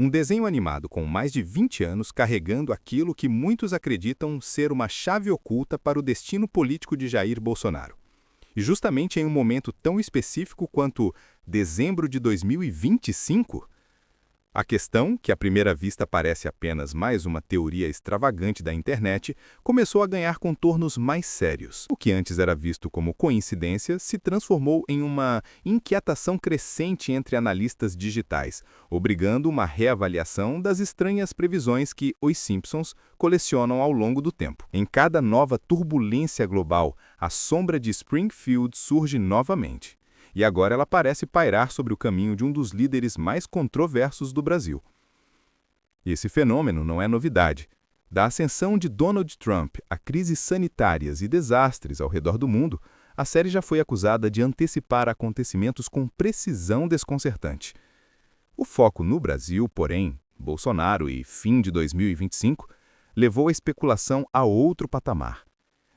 Um desenho animado com mais de 20 anos carregando aquilo que muitos acreditam ser uma chave oculta para o destino político de Jair Bolsonaro. E justamente em um momento tão específico quanto dezembro de 2025, a questão, que à primeira vista parece apenas mais uma teoria extravagante da internet, começou a ganhar contornos mais sérios. O que antes era visto como coincidência se transformou em uma inquietação crescente entre analistas digitais, obrigando uma reavaliação das estranhas previsões que os Simpsons colecionam ao longo do tempo. Em cada nova turbulência global, a sombra de Springfield surge novamente. E agora ela parece pairar sobre o caminho de um dos líderes mais controversos do Brasil. Esse fenômeno não é novidade. Da ascensão de Donald Trump a crises sanitárias e desastres ao redor do mundo, a série já foi acusada de antecipar acontecimentos com precisão desconcertante. O foco no Brasil, porém, Bolsonaro e fim de 2025, levou a especulação a outro patamar.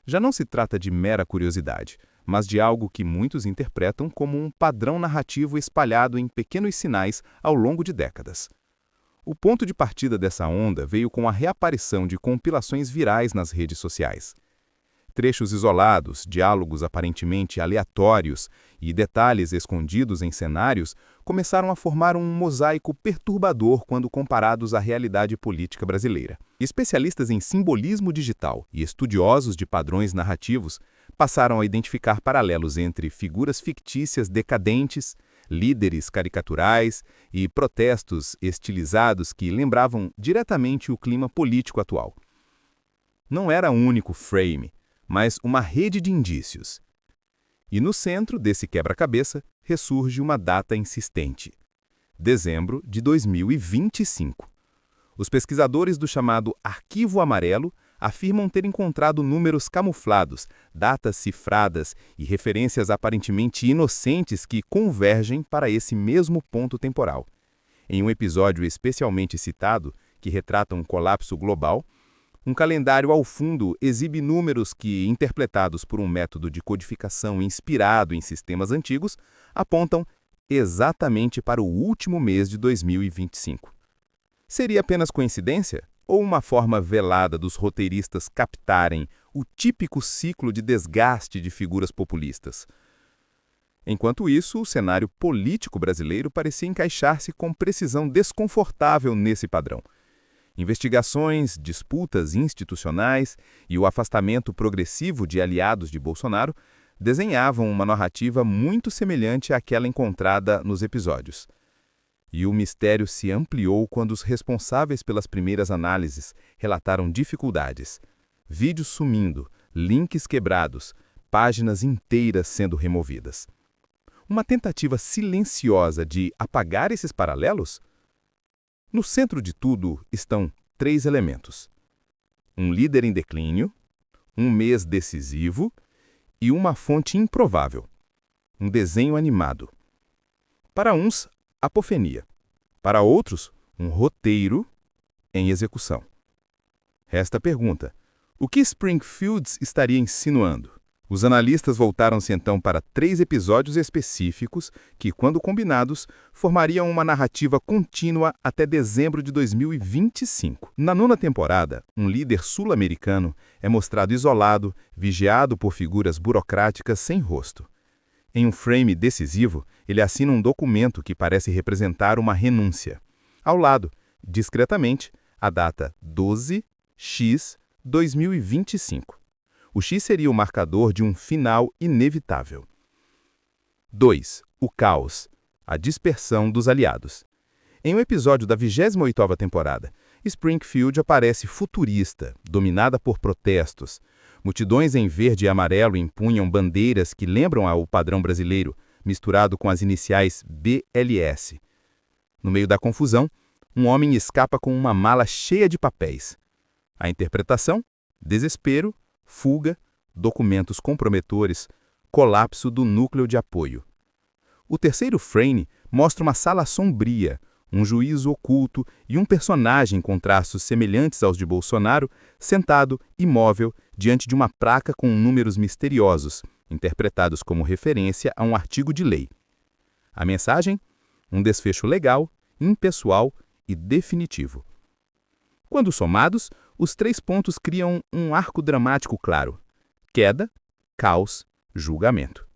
Já não se trata de mera curiosidade, mas de algo que muitos interpretam como um padrão narrativo espalhado em pequenos sinais ao longo de décadas. O ponto de partida dessa onda veio com a reaparição de compilações virais nas redes sociais. Trechos isolados, diálogos aparentemente aleatórios e detalhes escondidos em cenários começaram a formar um mosaico perturbador quando comparados à realidade política brasileira. Especialistas em simbolismo digital e estudiosos de padrões narrativos passaram a identificar paralelos entre figuras fictícias decadentes, líderes caricaturais e protestos estilizados que lembravam diretamente o clima político atual. Não era um único frame, mas uma rede de indícios. E no centro desse quebra-cabeça ressurge uma data insistente: dezembro de 2025. Os pesquisadores do chamado Arquivo Amarelo afirmam ter encontrado números camuflados, datas cifradas e referências aparentemente inocentes que convergem para esse mesmo ponto temporal. Em um episódio especialmente citado, que retrata um colapso global, um calendário ao fundo exibe números que, interpretados por um método de codificação inspirado em sistemas antigos, apontam exatamente para o último mês de 2025. Seria apenas coincidência? Ou uma forma velada dos roteiristas captarem o típico ciclo de desgaste de figuras populistas? Enquanto isso, o cenário político brasileiro parecia encaixar-se com precisão desconfortável nesse padrão. Investigações, disputas institucionais e o afastamento progressivo de aliados de Bolsonaro desenhavam uma narrativa muito semelhante àquela encontrada nos episódios. E o mistério se ampliou quando os responsáveis pelas primeiras análises relataram dificuldades. Vídeos sumindo, links quebrados, páginas inteiras sendo removidas. Uma tentativa silenciosa de apagar esses paralelos? No centro de tudo estão 3 elementos: um líder em declínio, um mês decisivo e uma fonte improvável: um desenho animado. Para uns, apofenia. Para outros, um roteiro em execução. Resta a pergunta: o que Springfield estaria insinuando? Os analistas voltaram-se então para 3 episódios específicos que, quando combinados, formariam uma narrativa contínua até dezembro de 2025. Na 9ª temporada, um líder sul-americano é mostrado isolado, vigiado por figuras burocráticas sem rosto. Em um frame decisivo, ele assina um documento que parece representar uma renúncia. Ao lado, discretamente, a data 12/X/2025. O X seria o marcador de um final inevitável. 2. O caos, a dispersão dos aliados. Em um episódio da 28ª temporada, Springfield aparece futurista, dominada por protestos. Multidões em verde e amarelo empunham bandeiras que lembram ao padrão brasileiro, misturado com as iniciais BLS. No meio da confusão, um homem escapa com uma mala cheia de papéis. A interpretação? Desespero, fuga, documentos comprometores, colapso do núcleo de apoio. O terceiro frame mostra uma sala sombria, um juízo oculto e um personagem com traços semelhantes aos de Bolsonaro, sentado, imóvel, diante de uma placa com números misteriosos, interpretados como referência a um artigo de lei. A mensagem? Um desfecho legal, impessoal e definitivo. Quando somados, os 3 pontos criam um arco dramático claro: queda, caos, julgamento.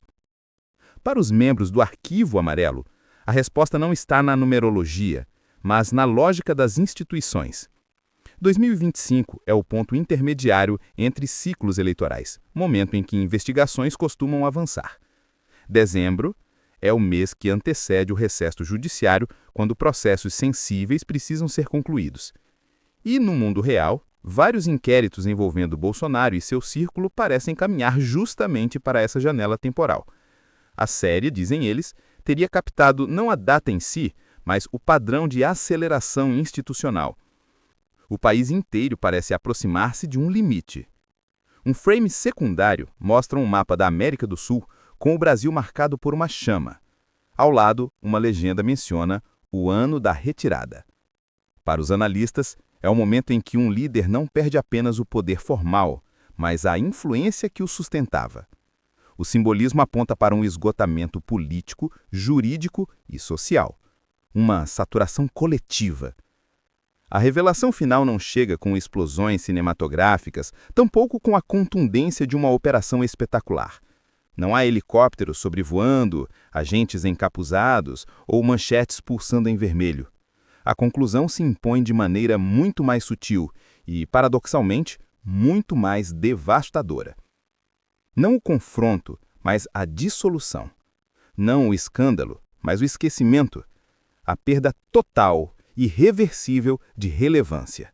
Para os membros do Arquivo Amarelo, a resposta não está na numerologia, mas na lógica das instituições. 2025 é o ponto intermediário entre ciclos eleitorais, momento em que investigações costumam avançar. Dezembro é o mês que antecede o recesso judiciário, quando processos sensíveis precisam ser concluídos. E, no mundo real, vários inquéritos envolvendo Bolsonaro e seu círculo parecem caminhar justamente para essa janela temporal. A série, dizem eles, teria captado não a data em si, mas o padrão de aceleração institucional. O país inteiro parece aproximar-se de um limite. Um frame secundário mostra um mapa da América do Sul com o Brasil marcado por uma chama. Ao lado, uma legenda menciona o ano da retirada. Para os analistas, é o momento em que um líder não perde apenas o poder formal, mas a influência que o sustentava. O simbolismo aponta para um esgotamento político, jurídico e social. Uma saturação coletiva. A revelação final não chega com explosões cinematográficas, tampouco com a contundência de uma operação espetacular. Não há helicópteros sobrevoando, agentes encapuzados ou manchetes pulsando em vermelho. A conclusão se impõe de maneira muito mais sutil e, paradoxalmente, muito mais devastadora. Não o confronto, mas a dissolução. Não o escândalo, mas o esquecimento. A perda total, irreversível de relevância.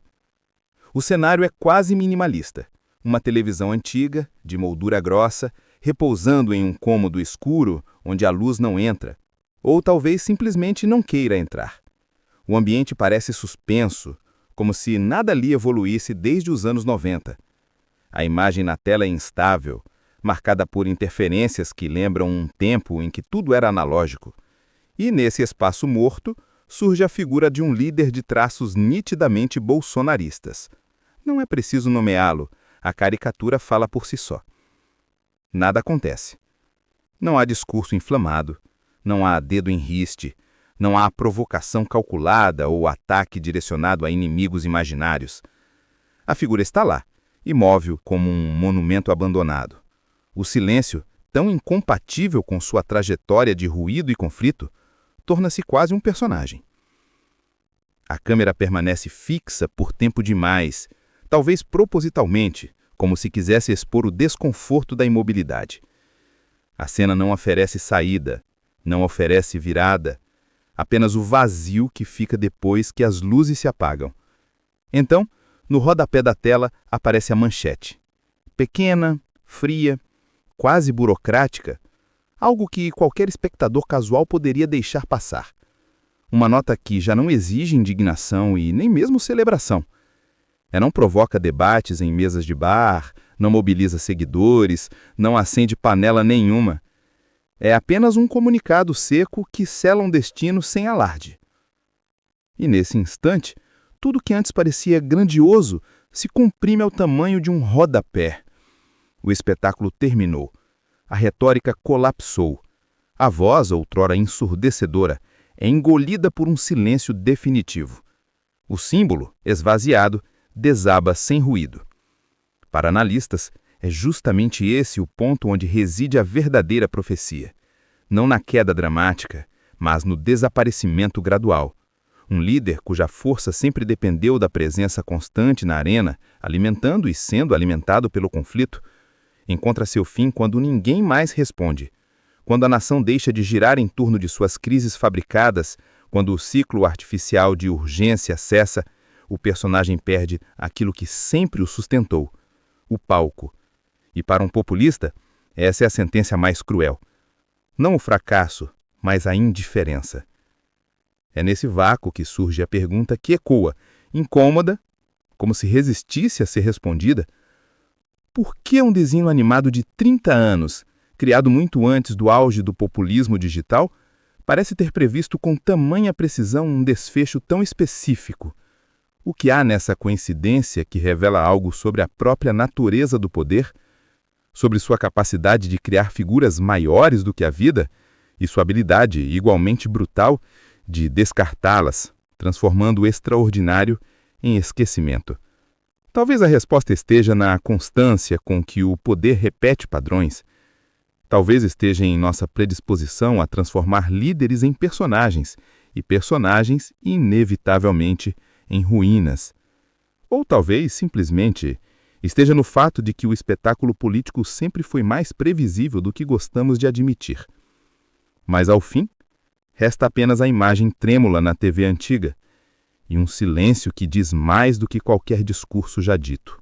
O cenário é quase minimalista. Uma televisão antiga, de moldura grossa, repousando em um cômodo escuro onde a luz não entra, ou talvez simplesmente não queira entrar. O ambiente parece suspenso, como se nada ali evoluísse desde os anos 90. A imagem na tela é instável, marcada por interferências que lembram um tempo em que tudo era analógico. E nesse espaço morto, surge a figura de um líder de traços nitidamente bolsonaristas. Não é preciso nomeá-lo, a caricatura fala por si só. Nada acontece. Não há discurso inflamado, não há dedo em riste, não há provocação calculada ou ataque direcionado a inimigos imaginários. A figura está lá, imóvel como um monumento abandonado. O silêncio, tão incompatível com sua trajetória de ruído e conflito, torna-se quase um personagem. A câmera permanece fixa por tempo demais, talvez propositalmente, como se quisesse expor o desconforto da imobilidade. A cena não oferece saída, não oferece virada, apenas o vazio que fica depois que as luzes se apagam. Então, no rodapé da tela aparece a manchete. Pequena, fria, quase burocrática, algo que qualquer espectador casual poderia deixar passar. Uma nota que já não exige indignação e nem mesmo celebração. Não provoca debates em mesas de bar, não mobiliza seguidores, não acende panela nenhuma. É apenas um comunicado seco que sela um destino sem alarde. E nesse instante, tudo que antes parecia grandioso se comprime ao tamanho de um rodapé. O espetáculo terminou. A retórica colapsou. A voz, outrora ensurdecedora, é engolida por um silêncio definitivo. O símbolo, esvaziado, desaba sem ruído. Para analistas, é justamente esse o ponto onde reside a verdadeira profecia. Não na queda dramática, mas no desaparecimento gradual. Um líder cuja força sempre dependeu da presença constante na arena, alimentando e sendo alimentado pelo conflito, encontra seu fim quando ninguém mais responde. Quando a nação deixa de girar em torno de suas crises fabricadas, quando o ciclo artificial de urgência cessa, o personagem perde aquilo que sempre o sustentou, o palco. E para um populista, essa é a sentença mais cruel. Não o fracasso, mas a indiferença. É nesse vácuo que surge a pergunta que ecoa, incômoda, como se resistisse a ser respondida. Por que um desenho animado de 30 anos, criado muito antes do auge do populismo digital, parece ter previsto com tamanha precisão um desfecho tão específico? O que há nessa coincidência que revela algo sobre a própria natureza do poder, sobre sua capacidade de criar figuras maiores do que a vida e sua habilidade igualmente brutal de descartá-las, transformando o extraordinário em esquecimento. Talvez a resposta esteja na constância com que o poder repete padrões. Talvez esteja em nossa predisposição a transformar líderes em personagens e personagens, inevitavelmente, em ruínas. Ou talvez, simplesmente, esteja no fato de que o espetáculo político sempre foi mais previsível do que gostamos de admitir. Mas, ao fim, resta apenas a imagem trêmula na TV antiga e um silêncio que diz mais do que qualquer discurso já dito.